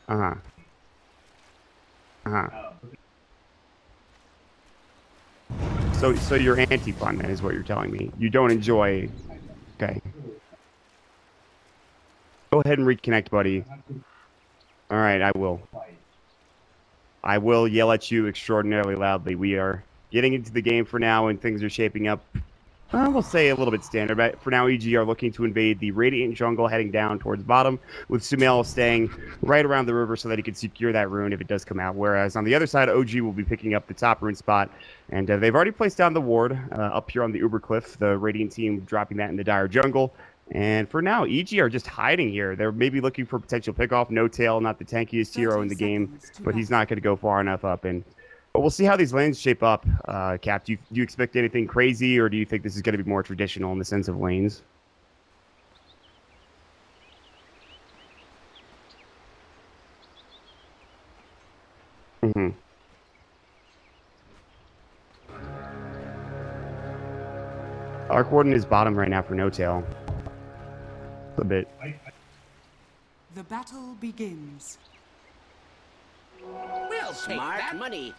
Uh-huh. Uh-huh. So you're anti-fun, then, is what you're telling me. You don't enjoy... Okay. Go ahead and reconnect, buddy. All right, I will. I will yell at you extraordinarily loudly. We are getting into the game for now, and things are shaping up, we'll say a little bit standard. But for now, EG are looking to invade the Radiant jungle, heading down towards bottom, with Sumail staying right around the river so that he can secure that rune if it does come out. Whereas on the other side, OG will be picking up the top rune spot, and they've already placed down the ward up here on the Uber Cliff, the Radiant team dropping that in the Dire jungle. And for now, EG are just hiding here. They're maybe looking for potential pickoff. No Tail, not the tankiest hero in the game, but he's not going to go far enough up. But we'll see how these lanes shape up. Cap, do you expect anything crazy, or do you think this is going to be more traditional in the sense of lanes? Mm-hmm. Arc Warden is bottom right now for No Tail. A bit. The battle begins. Well, smart money.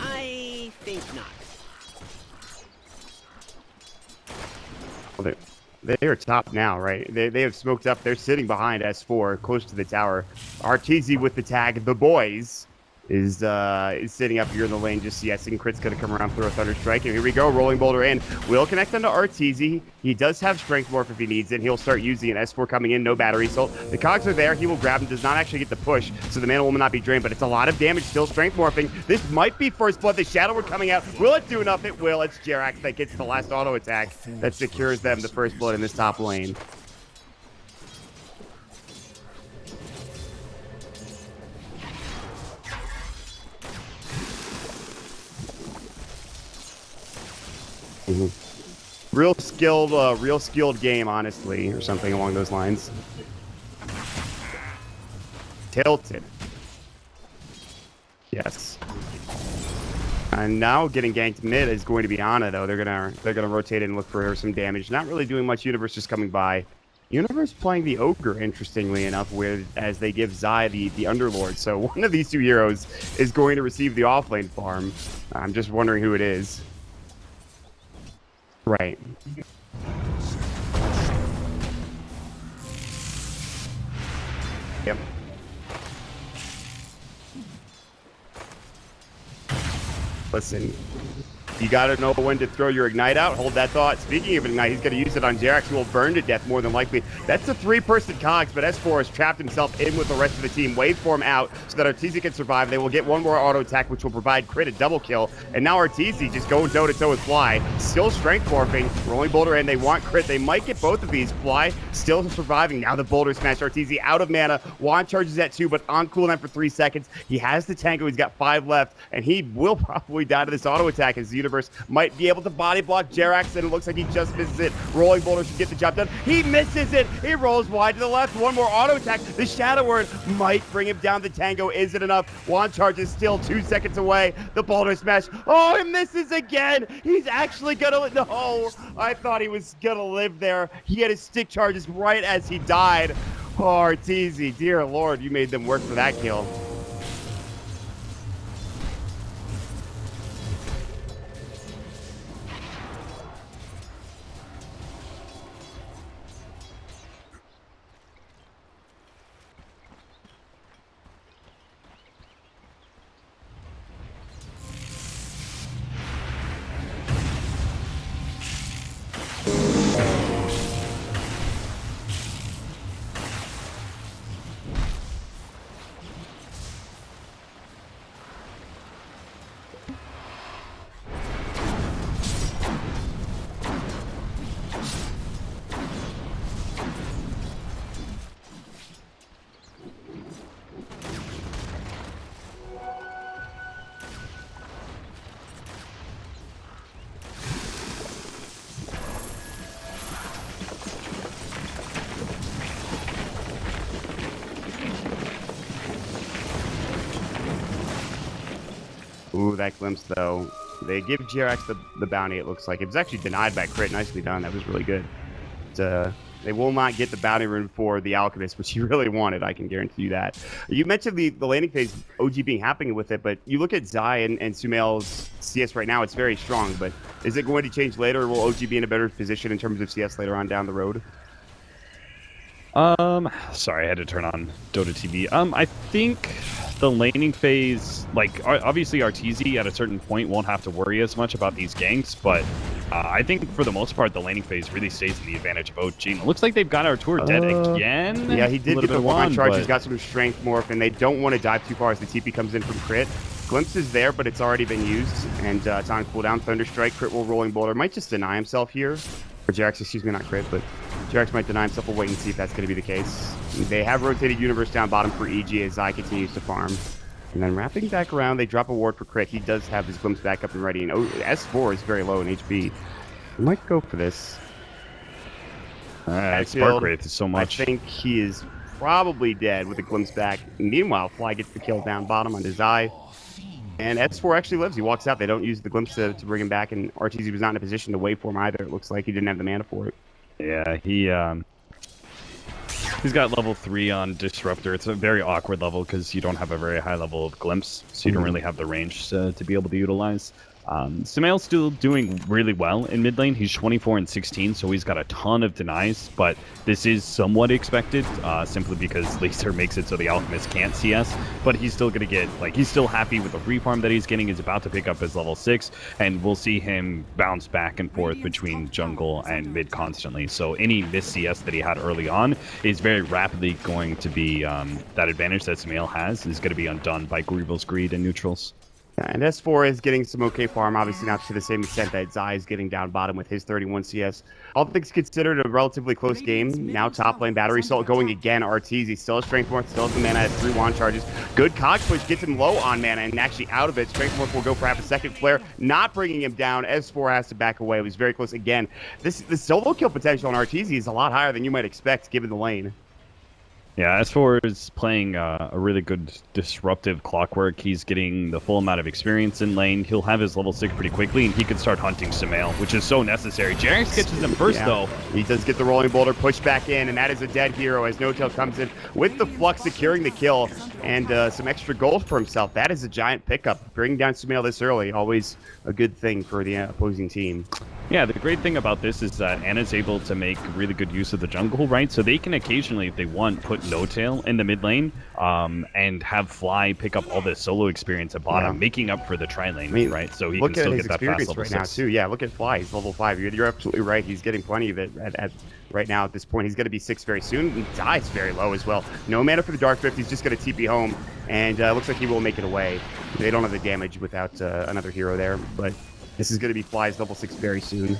I think not. Well, they are top now, right? They have smoked up. They're sitting behind S4, close to the tower. RTZ with the tag, the boys, is sitting up here in the lane, just CSing. Crit's going to come around, throw a Thunder Strike, and here we go. Rolling Boulder in. Will connect onto RTZ. He does have Strength Morph if he needs it. He'll start using it. S4 coming in, no battery. So the cogs are there. He will grab him. Does not actually get the push, so the mana will not be drained, but it's a lot of damage still. Strength Morphing. This might be First Blood. The Shadow Word coming out. Will it do enough? It will. It's Jerax that gets the last auto attack that secures them the First Blood in this top lane. Mm-hmm. Real skilled game, honestly, or something along those lines. Tilted. Yes. And now getting ganked mid is going to be Ana, though. They're gonna rotate and look for some damage. Not really doing much. Universe just coming by. Universe playing the Ogre, interestingly enough, as they give Zai the Underlord. So one of these two heroes is going to receive the offlane farm. I'm just wondering who it is. Right. Yep. Listen, you gotta know when to throw your Ignite out. Hold that thought. Speaking of Ignite, he's gonna use it on Jerax, who will burn to death more than likely. That's a three-person cogs, but S4 has trapped himself in with the rest of the team. Waveform out so that Arteezy can survive. They will get one more auto attack, which will provide crit a double kill. And now Arteezy just going toe-to-toe with Fly. Still strength morphing. Rolling Boulder in. They want crit. They might get both of these. Fly still surviving. Now the Boulder smash. Arteezy out of mana. Wand charges at 2, but on cooldown for 3 seconds. He has the Tango. He's got 5 left, and he will probably die to this auto attack as the Universe might be able to body block Jerax, and it looks like he just misses it. Rolling Boulder should get the job done. He misses it. He rolls wide to the left. One more auto attack. The Shadow Word might bring him down. The Tango, is it enough? Wand charge is still 2 seconds away. The Boulder smash. Oh, he misses again. He's actually gonna, no. I thought he was gonna live there. He had his stick charges right as he died. Oh, Arteezy, dear Lord, you made them work for that kill. Ooh, that glimpse, though. They give GRX the bounty, it looks like. It was actually denied by crit. Nicely done. That was really good. They will not get the bounty rune for the Alchemist, which you really wanted. I can guarantee you that. You mentioned the laning phase, OG being happy with it, but you look at Zai and Sumail's CS right now, it's very strong. But is it going to change later, or will OG be in a better position in terms of CS later on down the road? Sorry, I had to turn on Dota TV. I think the laning phase, like, obviously RTZ at a certain point won't have to worry as much about these ganks, but I think for the most part, the laning phase really stays in the advantage of OG. And it looks like they've got Artur dead again. Yeah, he did get the one charge. He's got some strength morph, and they don't want to dive too far as the TP comes in from crit. Glimpse is there, but it's already been used, and it's on cooldown. Thunderstrike, crit will rolling boulder. Might just deny himself here. Or Jax, excuse me, not crit, but Jax might deny himself. We'll wait and see if that's going to be the case. They have rotated Universe down bottom for EG as Zai continues to farm. And then wrapping back around, they drop a ward for crit. He does have his glimpse back up and ready. And S4 is very low in HP. We might go for this. Spark Wraith is so much. I think he is probably dead with a glimpse back. Meanwhile, Fly gets the kill down bottom on his Zai. And S4 actually lives. He walks out. They don't use the glimpse to bring him back. And RTZ was not in a position to wait for him either. It looks like he didn't have the mana for it. Yeah, he's got level 3 on Disruptor. It's a very awkward level because you don't have a very high level of glimpse, so you don't really have the range to be able to utilize. Sumail's still doing really well in mid lane. He's 24 and 16, so he's got a ton of denies, but this is somewhat expected, simply because Laser makes it so the Alchemist can't CS, but he's still going to get, like, he's still happy with the refarm that he's getting. He's about to pick up his level 6, and we'll see him bounce back and forth between jungle and mid constantly. So any miss CS that he had early on is very rapidly going to be, that advantage that Sumail has is going to be undone by Greevil's Greed and neutrals. And S4 is getting some okay farm, obviously not to the same extent that Zai is getting down bottom with his 31 CS. All things considered, a relatively close game. Now top lane, Battery Assault going again. Arteezy still has Strength Morph, still has the mana, has 3 wand charges. Good cog push, gets him low on mana and actually out of it. Strength Morph will go for half a second. Flare not bringing him down. S4 has to back away. It was very close again. The solo kill potential on Arteezy is a lot higher than you might expect given the lane. Yeah, S4 is playing a really good disruptive clockwork. He's getting the full amount of experience in lane. He'll have his level 6 pretty quickly, and he can start hunting Sumail, which is so necessary. Jarex catches him first, though. He does get the rolling boulder pushed back in, and that is a dead hero as No-Tail comes in with the Flux securing the kill and some extra gold for himself. That is a giant pickup. Bringing down Sumail this early, always a good thing for the opposing team. Yeah, the great thing about this is that Ana's able to make really good use of the jungle, right? So they can occasionally, if they want, put No-Tail in the mid lane and have Fly pick up all the solo experience at bottom, making up for the tri-lane, right? So he can still get that fast level 6. Now, too. Yeah, look at Fly. He's level 5. You're absolutely right. He's getting plenty of it right now at this point. He's going to be 6 very soon. And Zai's very low as well. No mana for the Dark Rift. He's just going to TP home, and looks like he will make it away. They don't have the damage without another hero there, but this is going to be Fly's level 6 very soon.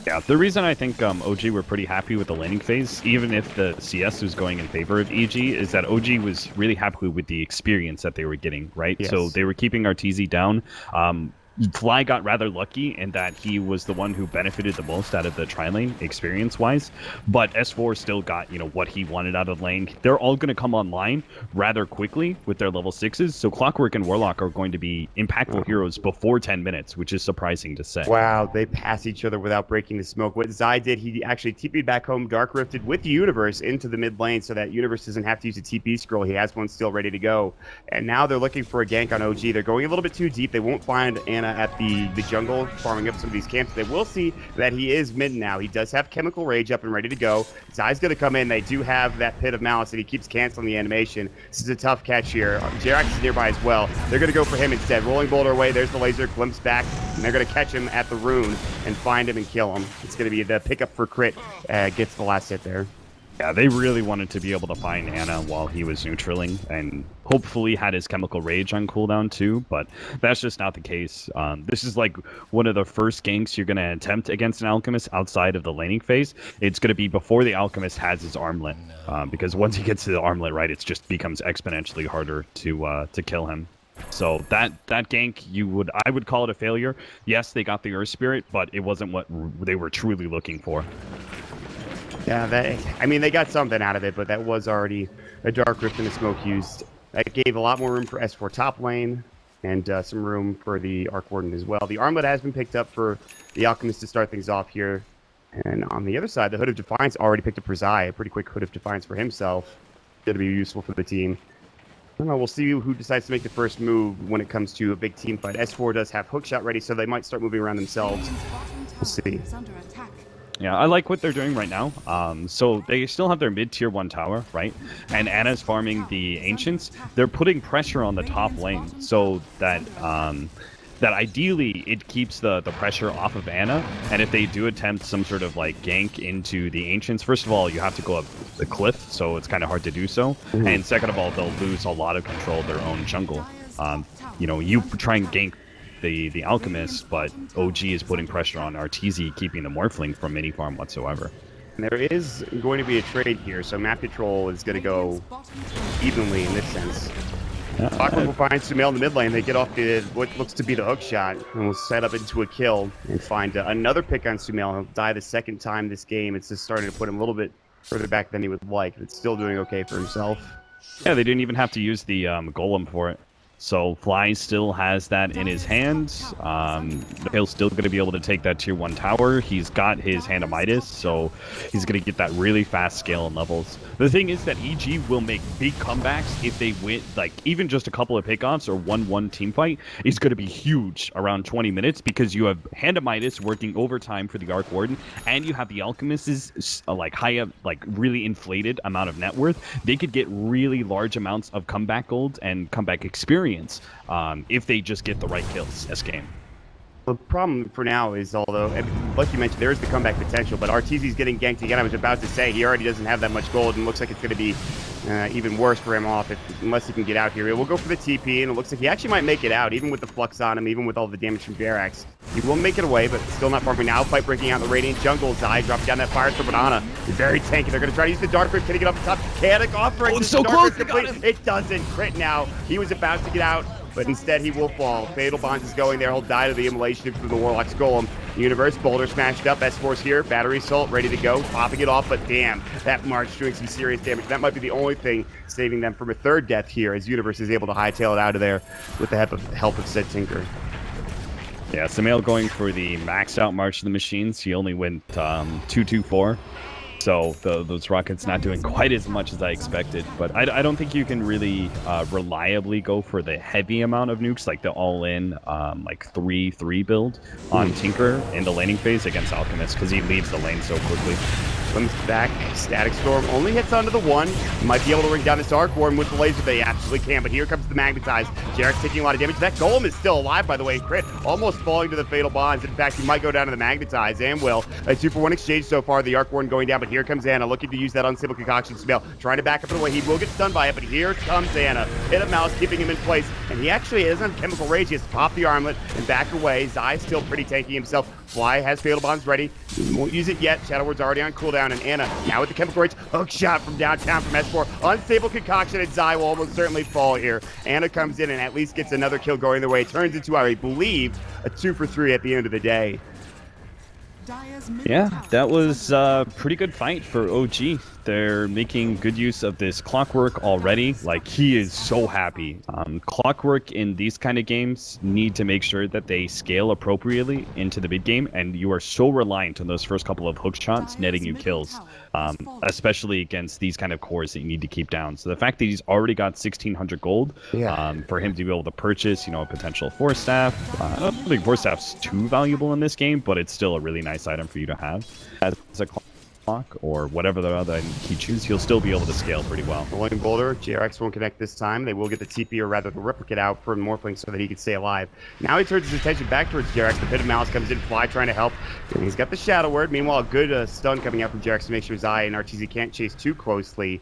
Yeah, the reason I think OG were pretty happy with the laning phase, even if the CS was going in favor of EG, is that OG was really happy with the experience that they were getting, right? Yes. So they were keeping Arteezy down. Fly got rather lucky in that he was the one who benefited the most out of the tri-lane experience-wise, but S4 still got, you know, what he wanted out of lane. They're all going to come online rather quickly with their level 6s, so Clockwork and Warlock are going to be impactful heroes before 10 minutes, which is surprising to say. Wow, they pass each other without breaking the smoke. What Zai did, he actually TP'd back home, Dark Rifted with Universe into the mid lane so that Universe doesn't have to use a TP scroll. He has one still ready to go. And now they're looking for a gank on OG. They're going a little bit too deep. They won't find Ana at the jungle, farming up some of these camps. They will see that he is mid now. He does have Chemical Rage up and ready to go. Zai's going to come in. They do have that Pit of Malice, and he keeps canceling the animation. This is a tough catch here. Jerax is nearby as well. They're going to go for him instead. Rolling Boulder away. There's the laser. Glimpse back, and they're going to catch him at the rune and find him and kill him. It's going to be the pickup for crit. Gets the last hit there. Yeah, they really wanted to be able to find Ana while he was neutraling, and hopefully had his Chemical Rage on cooldown too, but that's just not the case. This is like one of the first ganks you're going to attempt against an Alchemist outside of the laning phase. It's going to be before the Alchemist has his armlet, because once he gets to the armlet, right, it just becomes exponentially harder to kill him. So that gank, I would call it a failure. Yes, they got the Earth Spirit, but it wasn't what they were truly looking for. Yeah, they got something out of it, but that was already a Dark Rift and a smoke used. That gave a lot more room for S4 top lane. and some room for the Arc Warden as well. The Armlet has been picked up for the Alchemist to start things off here. And on the other side, the Hood of Defiance already picked up for Zai. A pretty quick Hood of Defiance for himself. Going to be useful for the team. I don't know, we'll see who decides to make the first move when it comes to a big team fight. S4 does have Hookshot ready, so they might start moving around themselves. We'll see. Yeah, I like what they're doing right now. So they still have their mid-tier 1 tower, right? And Anna's farming the Ancients. They're putting pressure on the top lane so that that ideally it keeps the pressure off of Anna. And if they do attempt some sort of like gank into the Ancients, first of all, you have to go up the cliff, so it's kind of hard to do so. And second of all, they'll lose a lot of control of their own jungle. You know, you try and gank the Alchemist, but OG is putting pressure on RTZ, keeping the Morphling from any farm whatsoever. And there is going to be a trade here, so map control is going to go evenly in this sense. Clockwork will find Sumail in the mid lane. They get off the what looks to be the hook shot, and will set up into a kill and find another pick on Sumail. He'll die the second time this game. It's just starting to put him a little bit further back than he would like, but it's still doing okay for himself. Yeah, they didn't even have to use the golem for it. So Fly still has that in his hands. He'll still going to be able to take that tier 1 tower. He's got his Hand of Midas, so he's going to get that really fast scale and levels. The thing is that EG will make big comebacks if they win, like even just a couple of pickoffs or 1-1 team fight is going to be huge around 20 minutes because you have Hand of Midas working overtime for the Arc Warden, and you have the Alchemist's like high up, like really inflated amount of net worth. They could get really large amounts of comeback gold and comeback experience if they just get the right kills this game. The problem for now is, although, like you mentioned, there is the comeback potential, but RTZ's getting ganked again. I was about to say, he already doesn't have that much gold, and looks like it's going to be even worse for him off unless he can get out here. We'll go for the TP, and it looks like he actually might make it out, even with the Flux on him, even with all the damage from Jerax. He will make it away, but still not farming now. Fight breaking out in the Radiant Jungle. Zai dropping down that fire for Banana. He's very tanky. They're going to try to use the Dark Rift. Can he get up the top? Chaotic offering. Oh, it's so close. It doesn't crit now. He was about to get out, but instead he will fall. Fatal Bonds is going there. He'll die to the immolation from the Warlock's Golem. Universe Boulder smashed up. S4's here. Battery Assault ready to go. Popping it off, but damn, that March doing some serious damage. That might be the only thing saving them from a third death here, as Universe is able to hightail it out of there with the help of said Tinker. Yeah, Sumail going for the maxed out March of the Machines. He only went 2-2-4. So those rockets not doing quite as much as I expected. But I don't think you can really reliably go for the heavy amount of nukes, like the all-in like 3-3 build on Tinker in the laning phase against Alchemist, because he leaves the lane so quickly. Comes back, Static Storm only hits onto the 1. Might be able to ring down this Arc Warden with the laser. They absolutely can, but here comes the Magnetize. Jerax taking a lot of damage. That Golem is still alive, by the way. Crit almost falling to the Fatal Bonds. In fact, he might go down to the Magnetize, and will. A 2-for-1 exchange so far. The Arc Warden going down, but here comes Anna looking to use that Unstable Concoction spell. Trying to back up and away. He will get stunned by it, but here comes Anna. Hit a mouse, keeping him in place, and he actually isn't Chemical Rage. He has to pop the armlet and back away. Zai still pretty tanky himself. Fly has Fatal Bonds ready. He won't use it yet. Shadow Word's already on cooldown, and Anna now with the Chemical Rage. Hook shot from downtown from S4. Unstable Concoction, and Zai will almost certainly fall here. Anna comes in and at least gets another kill going their way. It turns into, I believe, a 2-for-3 at the end of the day. Yeah, that was a pretty good fight for OG. They're making good use of this Clockwork already. Like, he is so happy. Clockwork in these kind of games need to make sure that they scale appropriately into the mid game, and you are so reliant on those first couple of hook shots netting you kills, especially against these kind of cores that you need to keep down. So the fact that he's already got 1,600 gold, for him to be able to purchase, a potential Force Staff. I don't think Force Staff's too valuable in this game, but it's still a really nice item for you to have as a clock or whatever the other he chooses. He'll still be able to scale pretty well. Rolling Boulder, Jerax won't connect this time. They will get the TP, or rather the replicate out for Morphling so that he can stay alive. Now he turns his attention back towards Jerax. The Pit of Malice comes in, Fly trying to help. And he's got the Shadow Word. Meanwhile, a good stun coming out from Jerax to make sure Zai and RTZ can't chase too closely.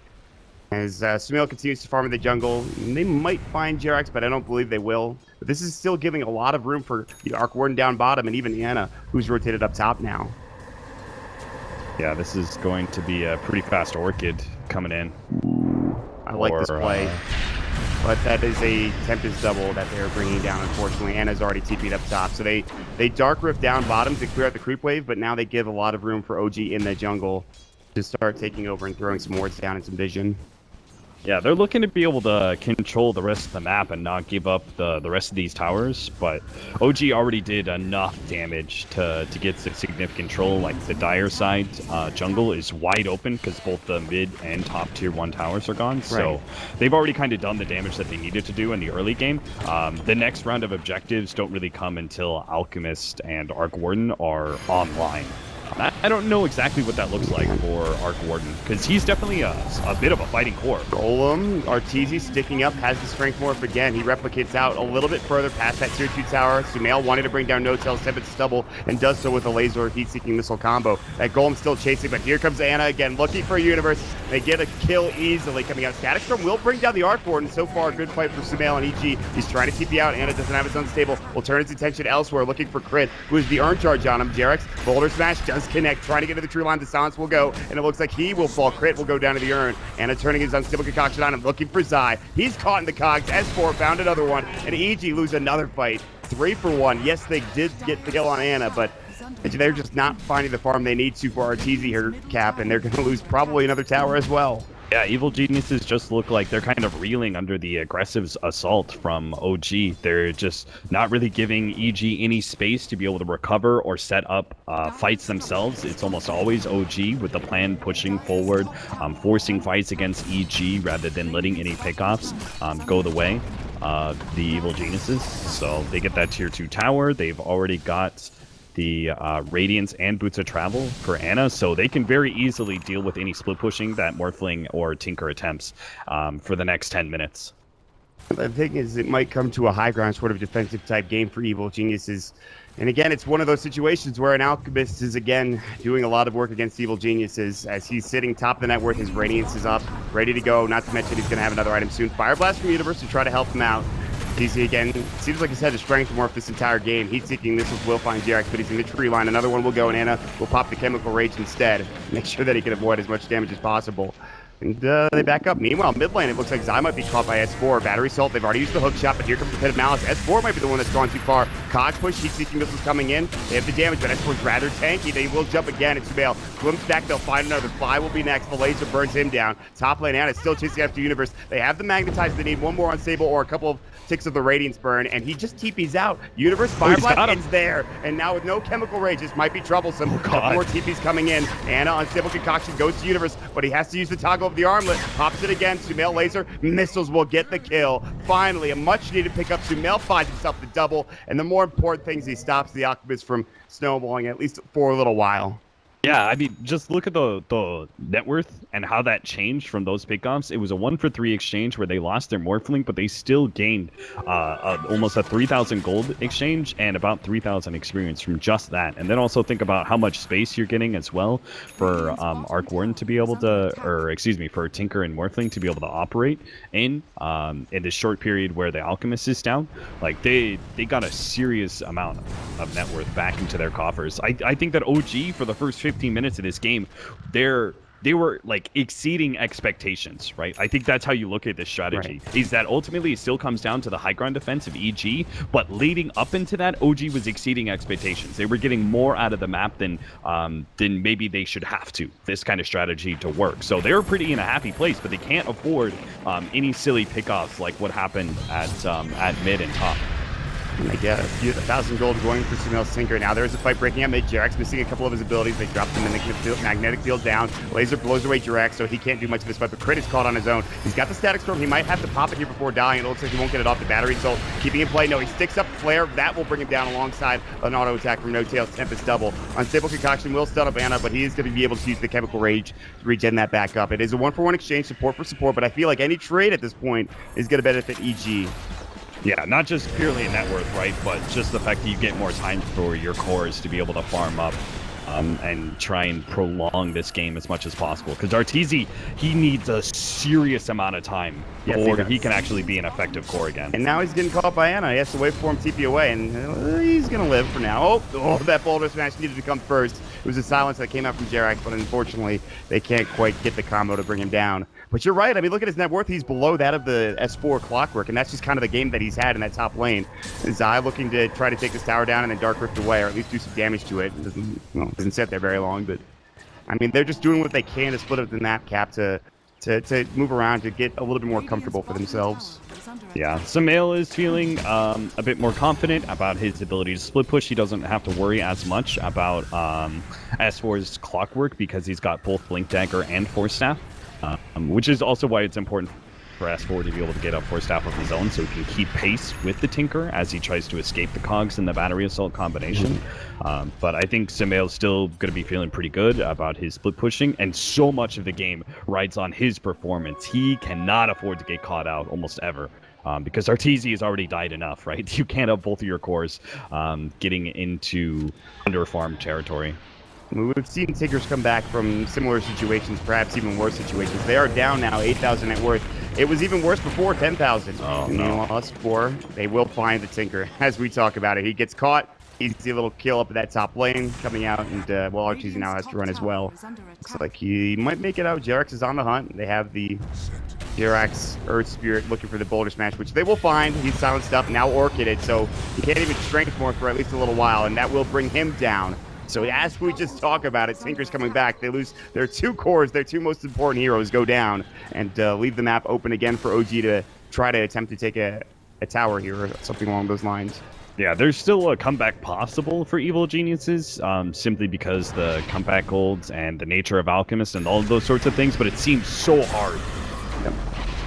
As Sumail continues to farm in the jungle, they might find Jerax, but I don't believe they will. But this is still giving a lot of room for the Arc Warden down bottom, and even Anna, who's rotated up top now. Yeah, this is going to be a pretty fast Orchid coming in. I like this play. But that is a Tempest double that they're bringing down, unfortunately. Anna's already TP'd up top. So they Dark Rift down bottom to clear out the creep wave, but now they give a lot of room for OG in the jungle to start taking over and throwing some wards down and some vision. Yeah, they're looking to be able to control the rest of the map and not give up the rest of these towers, but OG already did enough damage to get significant control. Like the dire side jungle is wide open because both the mid and top tier 1 towers are gone, so Right. they've already kind of done the damage that they needed to do in the early game. The next round of objectives don't really come until Alchemist and Arc Warden are online. I don't know exactly what that looks like for Arc Warden, because he's definitely a bit of a fighting core. Golem, Arteezy sticking up, has the strength morph again. He replicates out a little bit further past that tier 2 tower. Sumail wanted to bring down No Tail, step its stubble, and does so with a laser heat-seeking missile combo. That Golem still chasing, but here comes Ana again, looking for a universe. They get a kill easily coming out. Static Storm will bring down the Arc Warden. So far, good fight for Sumail and EG. He's trying to TP out. Ana doesn't have his unstable. Will turn his attention elsewhere, looking for Crit, who is the Urn Charge on him. Jarex, Boulder Smash does connect, trying to get to the true line. The silence will go, and it looks like he will fall. Crit will go down to the urn. Ana turning his unstable concoction on him, looking for Zai. He's caught in the cogs. S4 found another one, and EG lose another fight. 3 for 1. Yes, they did get the kill on Ana, but they're just not finding the farm they need to for Arteezy here, Cap, and they're going to lose probably another tower as well. Yeah, Evil Geniuses just look like they're kind of reeling under the aggressive assault from OG. They're just not really giving EG any space to be able to recover or set up fights themselves. It's almost always OG with the plan pushing forward, forcing fights against EG rather than letting any pickoffs go the way of the Evil Geniuses. So they get that tier 2 tower. They've already got the Radiance and Boots of Travel for Ana, so they can very easily deal with any split pushing that Morphling or Tinker attempts for the next 10 minutes. The thing is, it might come to a high ground sort of defensive type game for Evil Geniuses. And again, it's one of those situations where an Alchemist is again doing a lot of work against Evil Geniuses as he's sitting top of the net worth. His Radiance is up, ready to go, not to mention he's going to have another item soon. Fire Blast from Universe to try to help him out. Easy again. Seems like he's had a strength morph this entire game. Heat-seeking missiles will find Jarex, but he's in the tree line. Another one will go, and Ana will pop the Chemical Rage instead. Make sure that he can avoid as much damage as possible. And they back up. Meanwhile, mid lane, it looks like Zai might be caught by S4. Battery Salt, they've already used the hook shot, but here comes the Pit of Malice. S4 might be the one that's gone too far. Cogs push, heat-seeking missiles coming in. They have the damage, but S4's rather tanky. They will jump again. It's Sumail. Glimpse back, they'll find another. Fly will be next. The laser burns him down. Top lane, Ana still chasing after Universe. They have the Magnetize. They need one more unstable or a couple of ticks of the Radiance burn, and he just TP's out. Universe Fire Blast is there, and now with no Chemical Rage, this might be troublesome. Couple more TP's coming in. Ana, unstable concoction, goes to Universe, but he has to use the toggle of the armlet. Pops it again. Sumail laser. Missiles will get the kill. Finally, a much-needed pickup. Sumail finds himself the double, and the more important thing is he stops the Alchemist from snowballing at least for a little while. Yeah, I mean, just look at the net worth and how that changed from those pickoffs. It was a 1-for-3 exchange where they lost their Morphling, but they still gained almost a 3,000 gold exchange and about 3,000 experience from just that. And then also think about how much space you're getting as well for Arc Warden to be able to, or excuse me, for Tinker and Morphling to be able to operate in this short period where the Alchemist is down. Like, they got a serious amount of net worth back into their coffers. I think that OG, for the first 15 minutes of this game, they were like exceeding expectations, right? I think that's how you look at this strategy, is that ultimately it still comes down to the high ground defense of EG, but leading up into that, OG was exceeding expectations. They were getting more out of the map than maybe they should have to, this kind of strategy to work. So they're pretty in a happy place, but they can't afford any silly pickoffs like what happened at mid and top. And they get 1,000 gold going for Sumail's Tinker. Now there's a fight breaking out mid. Jarex missing a couple of his abilities. They drop the magnetic field down. Laser blows away Jarex, so he can't do much of this fight, but Crit is caught on his own. He's got the Static Storm. He might have to pop it here before dying. It looks like he won't get it off the battery, so keeping in play. No, he sticks up Flare. That will bring him down alongside an auto attack from No Tail's Tempest Double. Unstable Concoction will stun up Ana, but he is going to be able to use the Chemical Rage to regen that back up. It is a 1-for-1 exchange, support for support, but I feel like any trade at this point is going to benefit EG. Yeah, not just purely a net worth, right? But just the fact that you get more time for your cores to be able to farm up and try and prolong this game as much as possible. Because Arteezy, he needs a serious amount of time before he can actually be an effective core again. And now he's getting caught by Ana. He has to wait for him TP away, and he's going to live for now. Oh, that Boulder Smash needed to come first. It was a silence that came out from Jarex, but unfortunately, they can't quite get the combo to bring him down. But you're right. I mean, look at his net worth. He's below that of the S4 Clockwork, and that's just kind of the game that he's had in that top lane. Zai looking to try to take this tower down and then Dark Rift away, or at least do some damage to it. Doesn't sit there very long, but I mean, they're just doing what they can to split up the map, Cap, to to move around, to get a little bit more comfortable for themselves. Yeah, Sumail is feeling a bit more confident about his ability to split push. He doesn't have to worry as much about S4's clockwork because he's got both Blink Dagger and Force Staff, which is also why it's important for S4 to be able to get a Force Staff of his own so he can keep pace with the Tinker as he tries to escape the cogs in the Battery Assault combination. But I think Sumail's still going to be feeling pretty good about his split pushing, and so much of the game rides on his performance. He cannot afford to get caught out almost ever. Because Arteezy has already died enough, right? You can't have both of your cores getting into underfarmed territory. We've seen Tinkers come back from similar situations, perhaps even worse situations. They are down now, 8,000 net worth. It was even worse before 10,000. Oh, and no. they lost 4. They will find the Tinker as we talk about it. He gets caught. Easy little kill up at that top lane coming out, and well, Arteezy now has to run as well. Looks like he might make it out. Jerax is on the hunt. They have the Jerax Earth Spirit looking for the Boulder Smash, which they will find. He's silenced up, now Orchided, so he can't even strength more for at least a little while, and that will bring him down. So as we just talk about it, Tinker's coming back. They lose their 2 cores, their 2 most important heroes go down, and leave the map open again for OG to try to attempt to take a tower here or something along those lines. Yeah, there's still a comeback possible for Evil Geniuses, simply because the comeback golds and the nature of Alchemist and all of those sorts of things, but it seems so hard. Yep.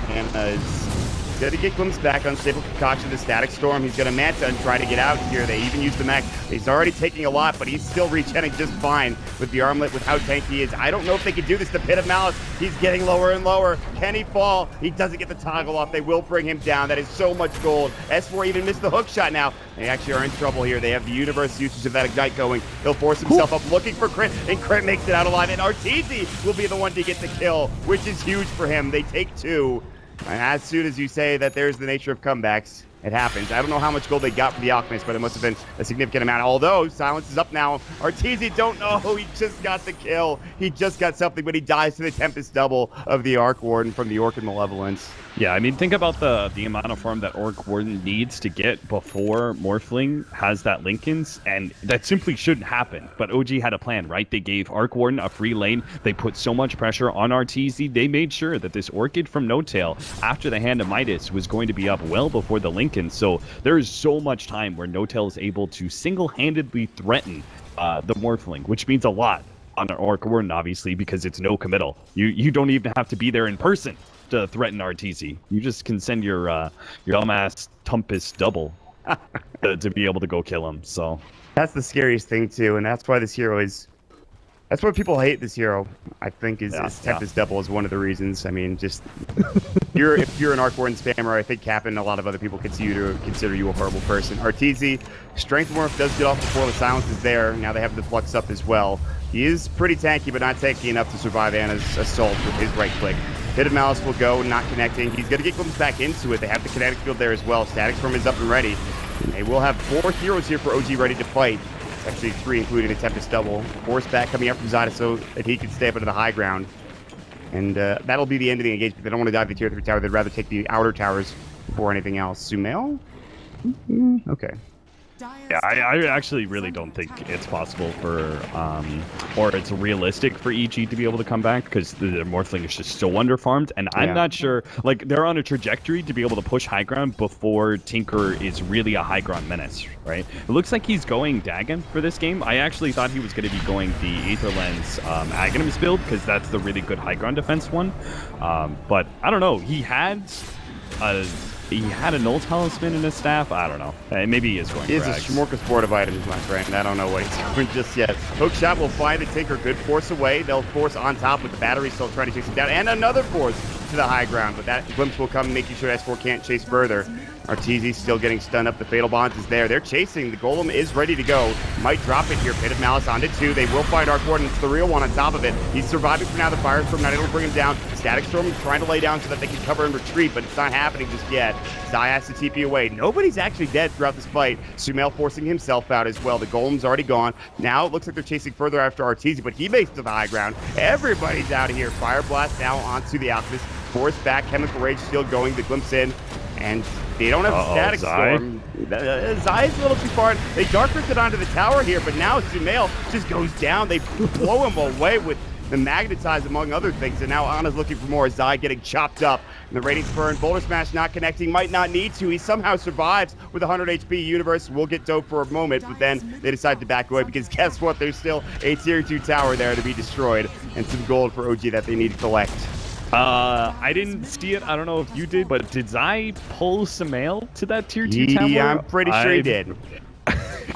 And he's going to get Glimpse back on Stable Concoction, the Static Storm. He's going to Manta and try to get out here. They even use the mech. He's already taking a lot, but he's still regenerating just fine with the armlet, with how tanky he is. I don't know if they can do this to Pit of Malice. He's getting lower and lower. Can he fall? He doesn't get the toggle off. They will bring him down. That is so much gold. S4 even missed the hook shot now. They actually are in trouble here. They have the universe usage of that Ignite going. He'll force himself up looking for Crit, and Crit makes it out alive. And Arteezy will be the one to get the kill, which is huge for him. They take 2. And as soon as you say that there's the nature of comebacks, it happens. I don't know how much gold they got from the Alchemist, but it must have been a significant amount. Although, silence is up now. Arteezy don't know. He just got the kill. He just got something, but he dies to the Tempest double of the Arc Warden from the Orchid Malevolence. Yeah, I mean, think about the amount of farm that Orc Warden needs to get before Morphling has that Linken's, and that simply shouldn't happen. But OG had a plan, right? They gave Arc Warden a free lane. They put so much pressure on Arteezy. They made sure that this Orchid from No Tail, after the Hand of Midas, was going to be up well before the Lincoln. So there is so much time where No Tail is able to single-handedly threaten the Morphling, which means a lot on an Orc Warden, obviously, because it's no committal. You don't even have to be there in person to threaten Arteezy. You just can send your dumbass Tempest double to be able to go kill him. So that's the scariest thing too, and that's why this hero is. That's why people hate this hero. I think is Tempest double is one of the reasons. I mean, just if you're an Arc Warden spammer, I think Cap and a lot of other people consider you a horrible person. Arteezy, Strength Morph does get off before the silence is there. Now they have the Flux up as well. He is pretty tanky, but not tanky enough to survive Anna's assault with his right click. Pit of Malice will go, not connecting. He's going to get Glimpse back into it. They have the kinetic field there as well. Static Storm is up and ready. And they will have 4 heroes here for OG ready to fight. It's actually 3, including the Tempest double. Force back coming up from Zada so that he can stay up into the high ground. And that'll be the end of the engagement. They don't want to dive the tier 3 tower. They'd rather take the outer towers before anything else. Sumail? Okay. Yeah, I actually really don't think it's possible for, or it's realistic for EG to be able to come back, because the Morphling is just so underfarmed, and I'm not sure, like, they're on a trajectory to be able to push high ground before Tinker is really a high ground menace, right? It looks like he's going Dagon for this game. I actually thought he was going to be going the Aether Lens Aghanim's build, because that's the really good high ground defense one, but I don't know, he had a Null Talisman in his staff. I don't know. Maybe he is going He is a Rags. smorgasbord of items, my friend. I don't know what he's doing just yet. Hookshot will find the Tinker. Good force away. They'll force on top with the battery still trying to chase him down. And another force to the high ground. But that glimpse will come, making sure S4 can't chase further. Arteezy still getting stunned up. The Fatal Bonds is there. They're chasing. The Golem is ready to go. Might drop it here. Pit of Malice onto 2. They will find Arc Warden. It's the real one on top of it. He's surviving for now. The Firestorm not able to bring him down. Static Storm trying to lay down so that they can cover and retreat, but it's not happening just yet. Zai has to TP away. Nobody's actually dead throughout this fight. Sumail forcing himself out as well. The Golem's already gone. Now it looks like they're chasing further after Arteezy, but he makes it to the high ground. Everybody's out of here. Fire Blast now onto the Alchemist. Force back. Chemical Rage still going. The glimpse in. And they don't have Static Storm. Zai's a little too far. They Dark Rifted onto the tower here, but now Sumail just goes down. They blow him away with the Magnetize, among other things. And now Ana's looking for more. Zai getting chopped up. And the Radiant Burn, Boulder Smash not connecting, might not need to. He somehow survives with 100 HP. Universe will get dope for a moment, but then they decide to back away because guess what? There's still a tier 2 tower there to be destroyed and some gold for OG that they need to collect. I didn't see it. I don't know if you did, but did Zai pull Samael to that tier 2 tower? Yeah, I'm pretty sure he did.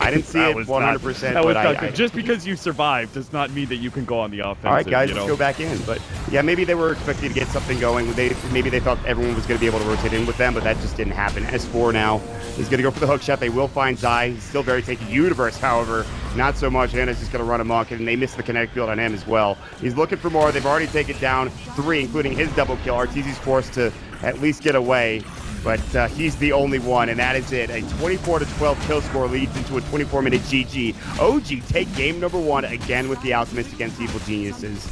I didn't see it 100%, but I just because you survived does not mean that you can go on the offensive. all right, guys, you know? let's go back in. But yeah, maybe they were expecting to get something going. Maybe they thought everyone was going to be able to rotate in with them, but that just didn't happen. S4 now is going to go for the hook shot. They will find Zai. He's still very taken. Universe, however, not so much. Hannah's just going to run amok, and they missed the connect field on him as well. He's looking for more. They've already taken down 3, including his double kill. Arteezy's forced to at least get away. But he's the only one, and that is it. A 24-12 kill score leads into a 24-minute GG. OG take game number 1 again with the Alchemist against Evil Geniuses.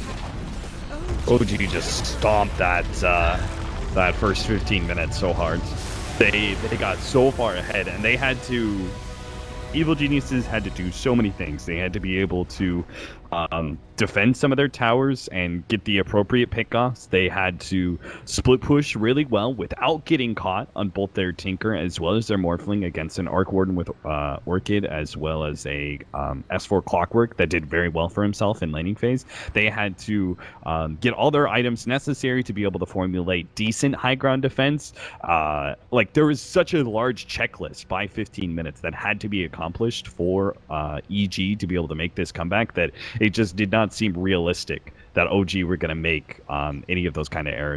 OG just stomped that first 15 minutes so hard. They got so far ahead, and they had to. Evil Geniuses had to do so many things. They had to be able to defend some of their towers and get the appropriate pickoffs. They had to split push really well without getting caught on both their Tinker as well as their Morphling against an Arc Warden with Orchid, as well as a S4 Clockwork that did very well for himself in laning phase. They had to get all their items necessary to be able to formulate decent high ground defense. Like, there was such a large checklist by 15 minutes that had to be accomplished for EG to be able to make this comeback that it just did not seem realistic that OG were going to make any of those kind of errors.